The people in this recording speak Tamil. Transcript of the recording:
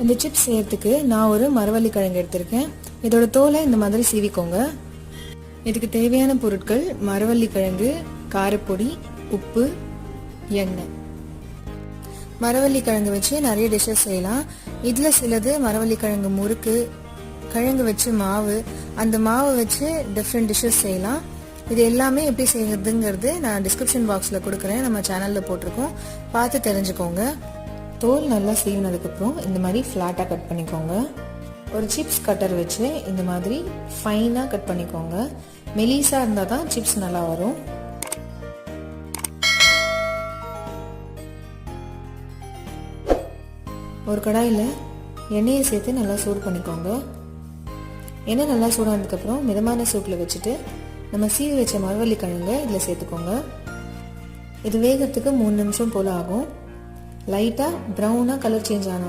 இந்த சிப்ஸ் செய்யறதுக்கு நான் ஒரு மரவள்ளி கிழங்கு எடுத்திருக்கேன். இதோட தோலை இந்த மாதிரி சீவிக்கோங்க. இதுக்கு தேவையான பொருட்கள் மரவள்ளி கிழங்கு, காரப்பொடி, உப்பு, எண்ணெய். மரவள்ளி கிழங்கு வச்சு நிறைய டிஷ்ஷஸ் செய்யலாம். இதில் சிலது மரவள்ளி கிழங்கு முறுக்கு, கிழங்கு வச்சு மாவு, அந்த மாவை வச்சு டிஃப்ரெண்ட் டிஷ்ஷஸ் செய்யலாம். இது எல்லாமே எப்படி செய்யறதுங்கிறது நான் டிஸ்கிரிப்ஷன் பாக்ஸில் கொடுக்குறேன். நம்ம சேனலில் போட்டிருக்கோம், பார்த்து தெரிஞ்சுக்கோங்க. தோல் நல்லா சீவினதுக்கப்புறம் இந்த மாதிரி ஃப்ளாட்டாக கட் பண்ணிக்கோங்க. ஒரு சிப்ஸ் கட்டர் வச்சு இந்த மாதிரி ஃபைனாக கட் பண்ணிக்கோங்க. மெலிசாக இருந்தால் தான் சிப்ஸ் நல்லா வரும். ஒரு கடாயில் எண்ணெயை சேர்த்து நல்லா சூடு பண்ணிக்கோங்க. எண்ணெய் நல்லா சூடானதுக்கப்புறம் மிதமான சூட்டில் வச்சுட்டு நம்ம சீவி வச்ச மரவள்ளி கிழங்கு இதில் சேர்த்துக்கோங்க. இது வேகிறதுக்கு 3 நிமிஷம் போல் ஆகும். லைட்டாக ப்ரௌனாக கலர் சேஞ்ச் ஆன